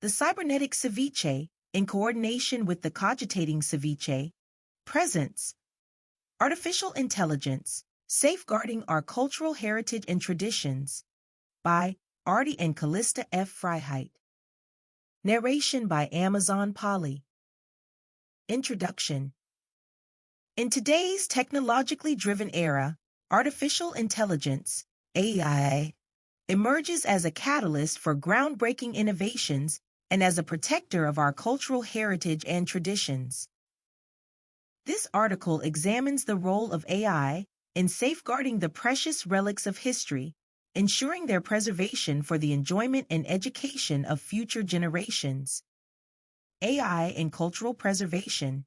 The Cybernetic Ceviche, in coordination with the Cogitating Ceviché, presents Artificial Intelligence, Safeguarding Our Cultural Heritage and Traditions by Artie and Callista F. Freiheit. Narration by Amazon Polly. Introduction. In today's technologically driven era, artificial intelligence, AI, emerges as a catalyst for groundbreaking innovations and as a protector of our cultural heritage and traditions. This article examines the role of AI in safeguarding the precious relics of history, ensuring their preservation for the enjoyment and education of future generations. AI in cultural preservation.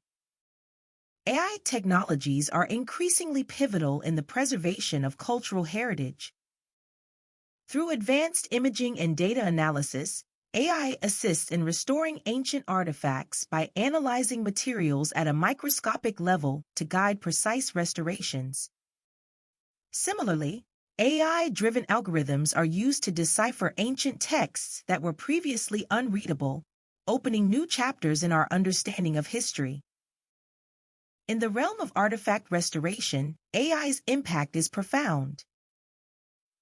AI technologies are increasingly pivotal in the preservation of cultural heritage. Through advanced imaging and data analysis, AI assists in restoring ancient artifacts by analyzing materials at a microscopic level to guide precise restorations. Similarly, AI-driven algorithms are used to decipher ancient texts that were previously unreadable, opening new chapters in our understanding of history. In the realm of artifact restoration, AI's impact is profound.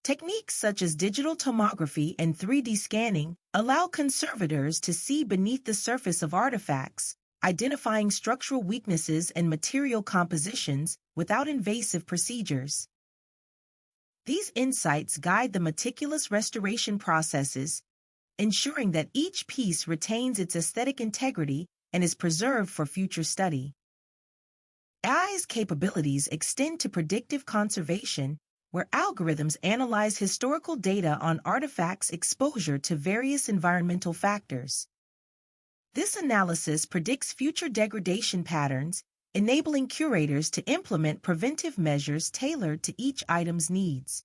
Techniques such as digital tomography and 3D scanning allow conservators to see beneath the surface of artifacts, identifying structural weaknesses and material compositions without invasive procedures. These insights guide the meticulous restoration processes, ensuring that each piece retains its aesthetic integrity and is preserved for future study. AI's capabilities extend to predictive conservation, where algorithms analyze historical data on artifacts' exposure to various environmental factors. This analysis predicts future degradation patterns, enabling curators to implement preventive measures tailored to each item's needs.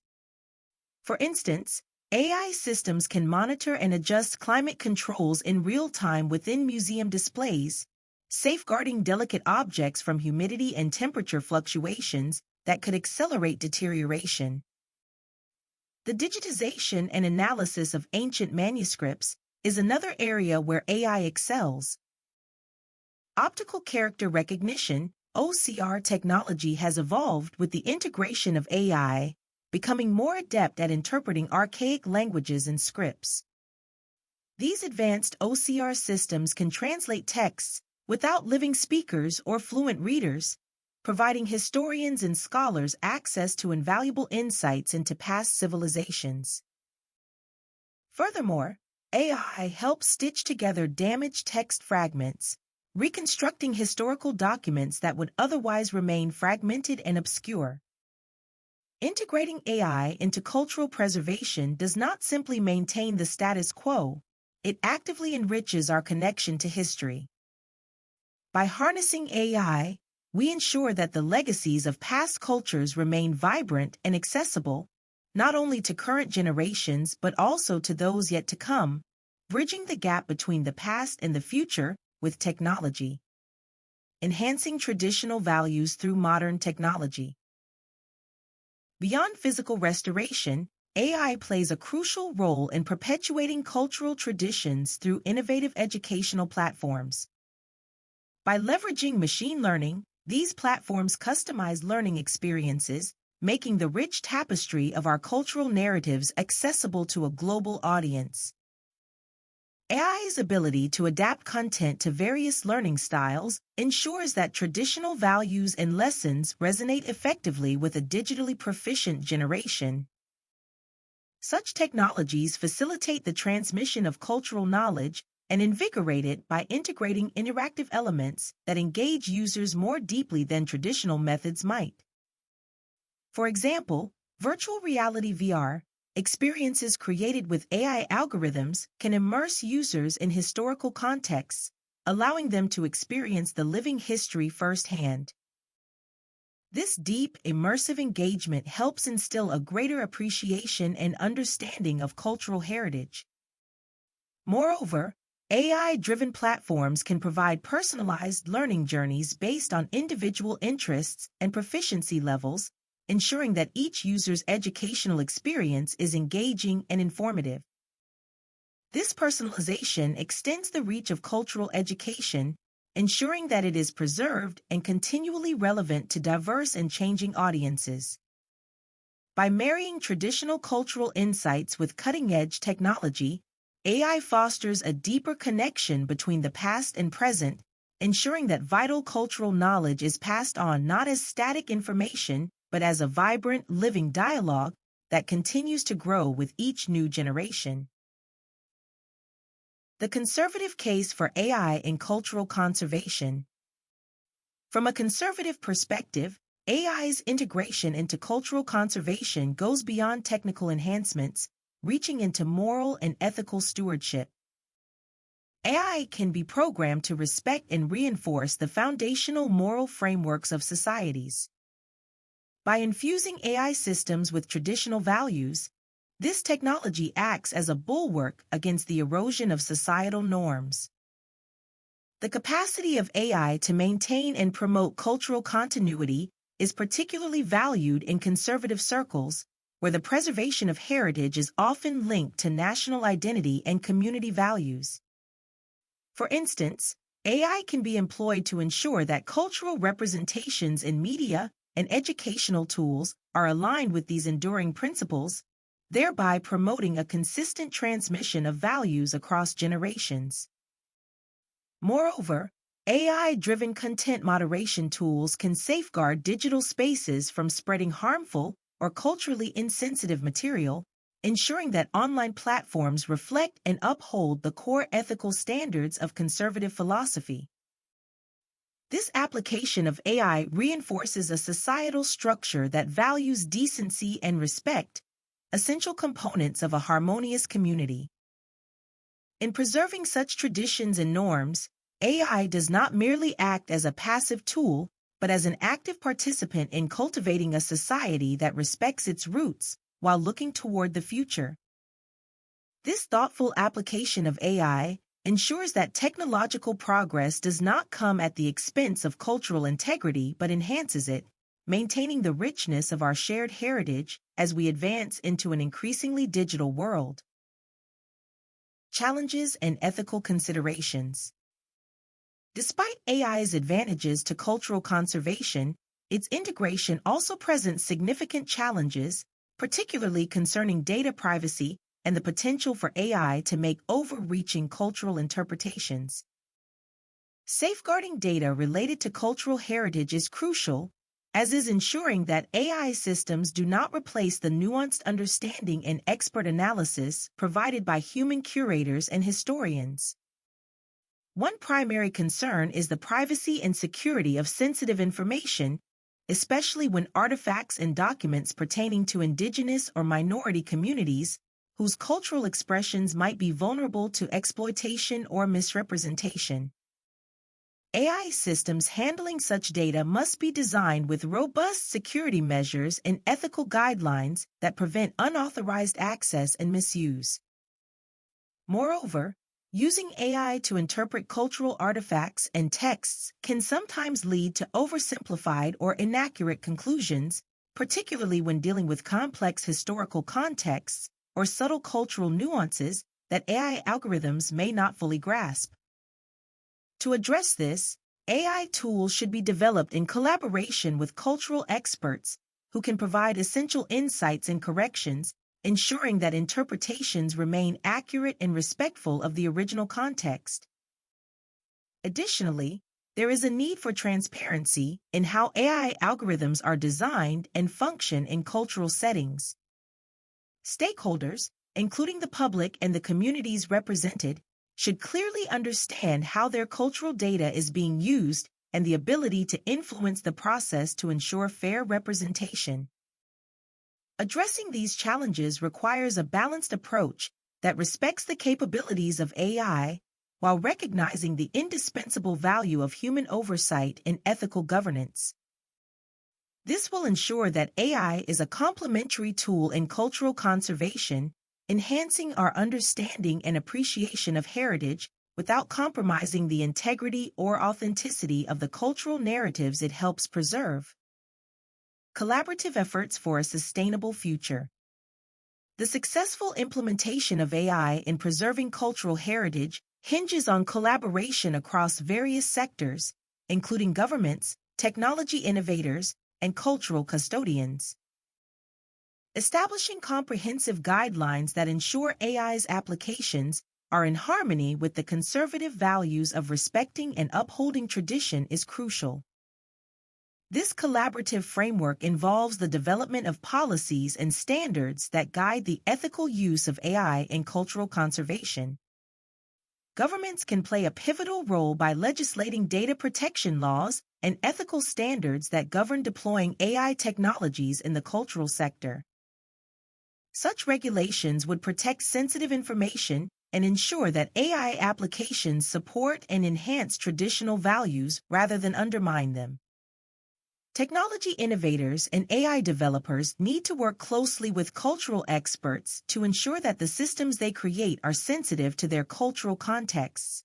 For instance, AI systems can monitor and adjust climate controls in real time within museum displays, safeguarding delicate objects from humidity and temperature fluctuations that could accelerate deterioration. The digitization and analysis of ancient manuscripts is another area where AI excels. Optical character recognition, OCR technology has evolved with the integration of AI, becoming more adept at interpreting archaic languages and scripts. These advanced OCR systems can translate texts without living speakers or fluent readers, providing historians and scholars access to invaluable insights into past civilizations. Furthermore, AI helps stitch together damaged text fragments, reconstructing historical documents that would otherwise remain fragmented and obscure. Integrating AI into cultural preservation does not simply maintain the status quo, it actively enriches our connection to history. By harnessing AI, we ensure that the legacies of past cultures remain vibrant and accessible, not only to current generations but also to those yet to come, bridging the gap between the past and the future with technology. Enhancing traditional values through modern technology. Beyond physical restoration, AI plays a crucial role in perpetuating cultural traditions through innovative educational platforms. By leveraging machine learning, these platforms customize learning experiences, making the rich tapestry of our cultural narratives accessible to a global audience. AI's ability to adapt content to various learning styles ensures that traditional values and lessons resonate effectively with a digitally proficient generation. Such technologies facilitate the transmission of cultural knowledge and invigorate it by integrating interactive elements that engage users more deeply than traditional methods might. For example, virtual reality VR experiences created with AI algorithms can immerse users in historical contexts, allowing them to experience the living history firsthand. This deep, immersive engagement helps instill a greater appreciation and understanding of cultural heritage. Moreover, AI-driven platforms can provide personalized learning journeys based on individual interests and proficiency levels, ensuring that each user's educational experience is engaging and informative. This personalization extends the reach of cultural education, ensuring that it is preserved and continually relevant to diverse and changing audiences. By marrying traditional cultural insights with cutting-edge technology, AI fosters a deeper connection between the past and present, ensuring that vital cultural knowledge is passed on not as static information, but as a vibrant, living dialogue that continues to grow with each new generation. The conservative case for AI in cultural conservation. From a conservative perspective, AI's integration into cultural conservation goes beyond technical enhancements, reaching into moral and ethical stewardship. AI can be programmed to respect and reinforce the foundational moral frameworks of societies. By infusing AI systems with traditional values, this technology acts as a bulwark against the erosion of societal norms. The capacity of AI to maintain and promote cultural continuity is particularly valued in conservative circles, where the preservation of heritage is often linked to national identity and community values. For instance, AI can be employed to ensure that cultural representations in media and educational tools are aligned with these enduring principles, thereby promoting a consistent transmission of values across generations. Moreover, AI-driven content moderation tools can safeguard digital spaces from spreading harmful or culturally insensitive material, ensuring that online platforms reflect and uphold the core ethical standards of conservative philosophy. This application of AI reinforces a societal structure that values decency and respect, essential components of a harmonious community. In preserving such traditions and norms, AI does not merely act as a passive tool, but as an active participant in cultivating a society that respects its roots while looking toward the future. This thoughtful application of AI ensures that technological progress does not come at the expense of cultural integrity but enhances it, maintaining the richness of our shared heritage as we advance into an increasingly digital world. Challenges and ethical considerations. Despite AI's advantages to cultural conservation, its integration also presents significant challenges, particularly concerning data privacy and the potential for AI to make overreaching cultural interpretations. Safeguarding data related to cultural heritage is crucial, as is ensuring that AI systems do not replace the nuanced understanding and expert analysis provided by human curators and historians. One primary concern is the privacy and security of sensitive information, especially when artifacts and documents pertaining to indigenous or minority communities whose cultural expressions might be vulnerable to exploitation or misrepresentation. AI systems handling such data must be designed with robust security measures and ethical guidelines that prevent unauthorized access and misuse. Moreover, using AI to interpret cultural artifacts and texts can sometimes lead to oversimplified or inaccurate conclusions, particularly when dealing with complex historical contexts or subtle cultural nuances that AI algorithms may not fully grasp. To address this, AI tools should be developed in collaboration with cultural experts who can provide essential insights and corrections, ensuring that interpretations remain accurate and respectful of the original context. Additionally, there is a need for transparency in how AI algorithms are designed and function in cultural settings. Stakeholders, including the public and the communities represented, should clearly understand how their cultural data is being used and the ability to influence the process to ensure fair representation. Addressing these challenges requires a balanced approach that respects the capabilities of AI while recognizing the indispensable value of human oversight and ethical governance. This will ensure that AI is a complementary tool in cultural conservation, enhancing our understanding and appreciation of heritage without compromising the integrity or authenticity of the cultural narratives it helps preserve. Collaborative efforts for a sustainable future. The successful implementation of AI in preserving cultural heritage hinges on collaboration across various sectors, including governments, technology innovators, and cultural custodians. Establishing comprehensive guidelines that ensure AI's applications are in harmony with the conservative values of respecting and upholding tradition is crucial. This collaborative framework involves the development of policies and standards that guide the ethical use of AI in cultural conservation. Governments can play a pivotal role by legislating data protection laws and ethical standards that govern deploying AI technologies in the cultural sector. Such regulations would protect sensitive information and ensure that AI applications support and enhance traditional values rather than undermine them. Technology innovators and AI developers need to work closely with cultural experts to ensure that the systems they create are sensitive to their cultural contexts.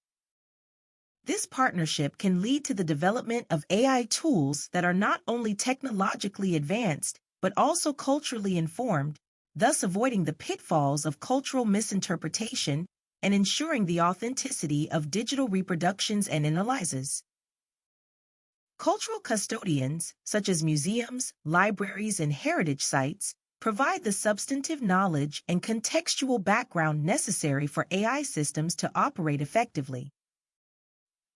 This partnership can lead to the development of AI tools that are not only technologically advanced, but also culturally informed, thus avoiding the pitfalls of cultural misinterpretation and ensuring the authenticity of digital reproductions and analyses. Cultural custodians, such as museums, libraries, and heritage sites, provide the substantive knowledge and contextual background necessary for AI systems to operate effectively.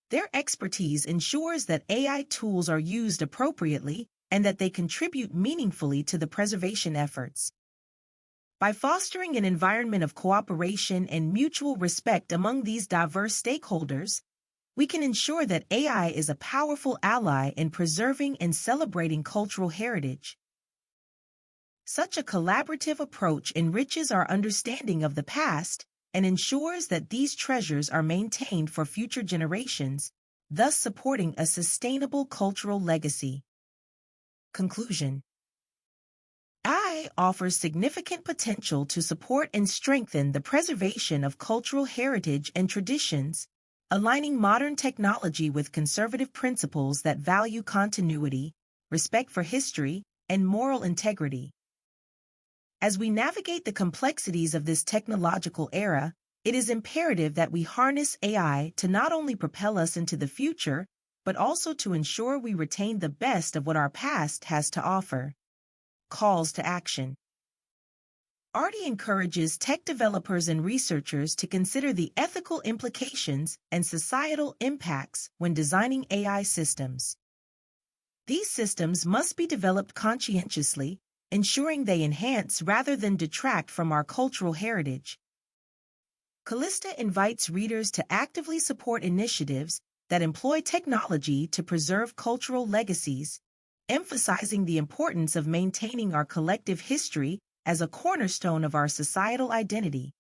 Their expertise ensures that AI tools are used appropriately and that they contribute meaningfully to the preservation efforts. By fostering an environment of cooperation and mutual respect among these diverse stakeholders, we can ensure that AI is a powerful ally in preserving and celebrating cultural heritage. Such a collaborative approach enriches our understanding of the past and ensures that these treasures are maintained for future generations, thus supporting a sustainable cultural legacy. Conclusion: AI offers significant potential to support and strengthen the preservation of cultural heritage and traditions, aligning modern technology with conservative principles that value continuity, respect for history, and moral integrity. As we navigate the complexities of this technological era, it is imperative that we harness AI to not only propel us into the future, but also to ensure we retain the best of what our past has to offer. Calls to action. ARTI encourages tech developers and researchers to consider the ethical implications and societal impacts when designing AI systems. These systems must be developed conscientiously, ensuring they enhance rather than detract from our cultural heritage. Callista invites readers to actively support initiatives that employ technology to preserve cultural legacies, emphasizing the importance of maintaining our collective history as a cornerstone of our societal identity.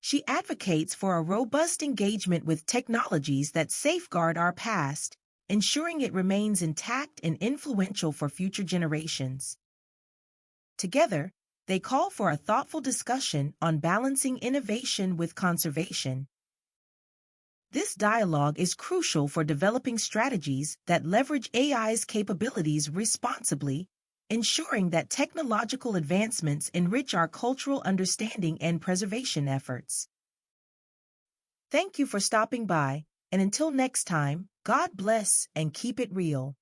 She advocates for a robust engagement with technologies that safeguard our past, ensuring it remains intact and influential for future generations. Together, they call for a thoughtful discussion on balancing innovation with conservation. This dialogue is crucial for developing strategies that leverage AI's capabilities responsibly, ensuring that technological advancements enrich our cultural understanding and preservation efforts. Thank you for stopping by, and until next time, God bless and keep it real.